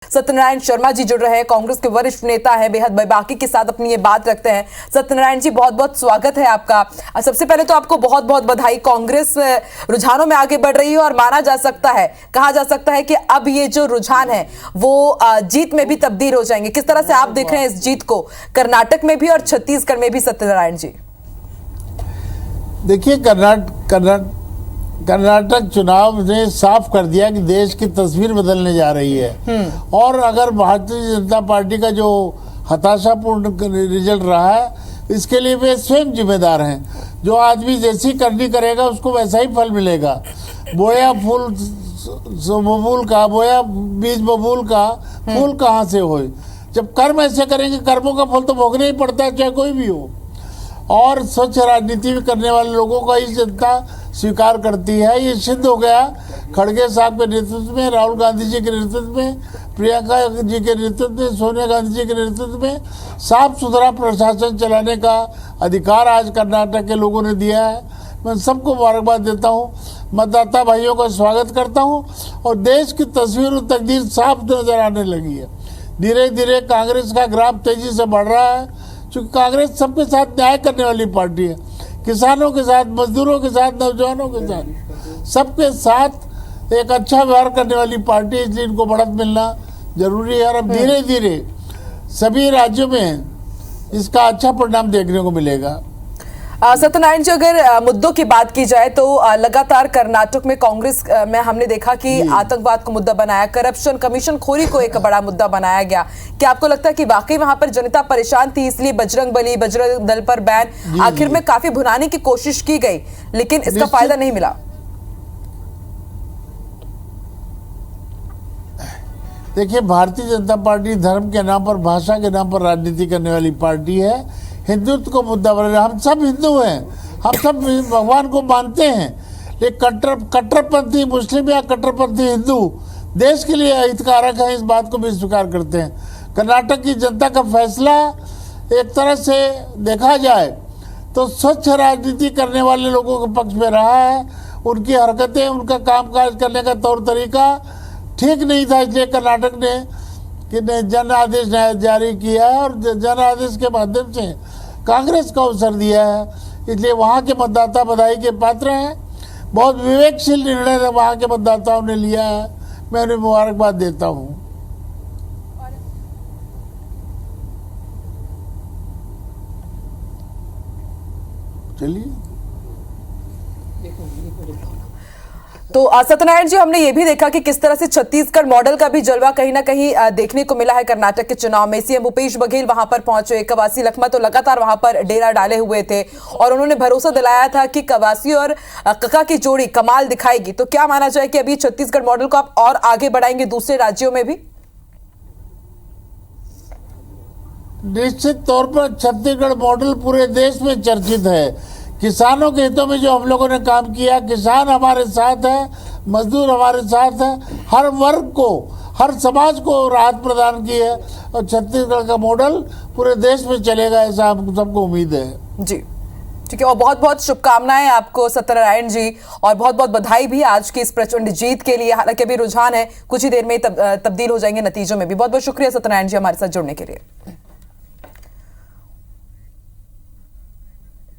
सत्यनारायण शर्मा जी जुड़ रहे हैं, कांग्रेस के वरिष्ठ नेता हैं, बेहद बेबाकी के साथ अपनी ये बात रखते हैं। सत्यनारायण जी, बहुत बहुत स्वागत है आपका। सबसे पहले तो आपको बहुत बहुत बधाई। कांग्रेस रुझानों में आगे बढ़ रही है और माना जा सकता है, कहा जा सकता है कि अब ये जो रुझान है वो जीत में भी तब्दील हो जाएंगे। किस तरह से आप देख रहे हैं इस जीत को, कर्नाटक में भी और छत्तीसगढ़ में भी? सत्यनारायण जी देखिए, कर्नाटक चुनाव ने साफ कर दिया कि देश की तस्वीर बदलने जा रही है। और अगर भारतीय जनता पार्टी का जो हताशापूर्ण रिजल्ट रहा है, इसके लिए वे स्वयं जिम्मेदार हैं। जो आदमी जैसी करनी करेगा उसको वैसा ही फल मिलेगा। बोया फूल बबूल का, बोया बीज बबूल का, फूल कहाँ से हो? जब कर्म ऐसे करेंगे, कर्मों का फल तो भोगना ही पड़ता है, चाहे कोई भी हो। और स्वच्छ राजनीति में करने वाले लोगों का ही जनता स्वीकार करती है। ये सिद्ध हो गया खड़गे साहब के नेतृत्व में, राहुल गांधी जी के नेतृत्व में, प्रियंका जी के नेतृत्व में, सोनिया गांधी जी के नेतृत्व में साफ सुथरा प्रशासन चलाने का अधिकार आज कर्नाटक के लोगों ने दिया है। मैं सबको मुबारकबाद देता हूँ, मतदाता भाइयों का स्वागत करता हूँ। और देश की तस्वीर और तकदीर साफ नजर आने लगी है। धीरे धीरे कांग्रेस का ग्राफ तेजी से बढ़ रहा है, क्योंकि कांग्रेस सबके साथ न्याय करने वाली पार्टी है। किसानों के साथ, मजदूरों के साथ, नौजवानों के साथ, सबके साथ एक अच्छा व्यवहार करने वाली पार्टी है। इसलिए इनको बढ़त मिलना जरूरी है। और अब धीरे धीरे सभी राज्यों में इसका अच्छा परिणाम देखने को मिलेगा। सत्यनारायण जी, अगर मुद्दों की बात की जाए तो लगातार कर्नाटक में कांग्रेस में हमने देखा कि आतंकवाद को मुद्दा बनाया, करप्शन, कमीशन खोरी को एक बड़ा मुद्दा बनाया गया। क्या आपको लगता है कि वाकई वहां पर जनता परेशान थी, इसलिए बजरंग दल पर बैन आखिर में काफी भुनाने की कोशिश की गई, लेकिन इसका फायदा नहीं मिला? देखिए, भारतीय जनता पार्टी धर्म के नाम पर, भाषा के नाम पर राजनीति करने वाली पार्टी है। हिंदुत्व को मुद्दा बना रहे। हम सब हिंदू हैं, हम सब भगवान को मानते हैं, लेकिन कट्टरपंथी मुस्लिम या कट्टरपंथी हिंदू देश के लिए हितकारक है, इस बात को भी स्वीकार करते हैं। कर्नाटक की जनता का फैसला एक तरह से देखा जाए तो स्वच्छ राजनीति करने वाले लोगों के पक्ष में रहा है। उनकी हरकतें, उनका कामकाज करने का तौर तरीका ठीक नहीं था, इसलिए कर्नाटक ने जन आदेश जारी किया है और जन आदेश के माध्यम से कांग्रेस को अवसर दिया है। इसलिए वहाँ के मतदाता बधाई के पात्र हैं। बहुत विवेकशील निर्णय वहाँ के मतदाताओं ने लिया है, मैं उन्हें मुबारकबाद देता हूँ। चलिए, तो सत्यनारायण जी, हमने ये भी देखा कि किस तरह से छत्तीसगढ़ मॉडल का भी जलवा कहीं ना कहीं देखने को मिला है कर्नाटक के चुनाव में। सीएम भूपेश बघेल वहां पर पहुंचे, कवासी लखमा तो लगातार वहां पर डेरा डाले हुए थे और उन्होंने भरोसा दिलाया था कि कवासी और कका की जोड़ी कमाल दिखाएगी। तो क्या माना जाए कि अभी छत्तीसगढ़ मॉडल को आप और आगे बढ़ाएंगे दूसरे राज्यों में भी? निश्चित तौर पर छत्तीसगढ़ मॉडल पूरे देश में चर्चित है। किसानों के हितों में जो हम लोगों ने काम किया, किसान हमारे साथ है, मजदूर हमारे साथ है, हर वर्ग को, हर समाज को राहत प्रदान की है। और छत्तीसगढ़ का मॉडल पूरे देश में चलेगा, ऐसा हम सबको उम्मीद है। जी ठीक है, और बहुत बहुत शुभकामनाएं आपको सत्यनारायण जी, और बहुत बहुत बधाई भी आज की इस प्रचंड जीत के लिए। हालांकि अभी रुझान है, कुछ ही देर में तब्दील हो जाएंगे नतीजों में भी। बहुत बहुत शुक्रिया सत्यनारायण जी हमारे साथ जुड़ने के लिए।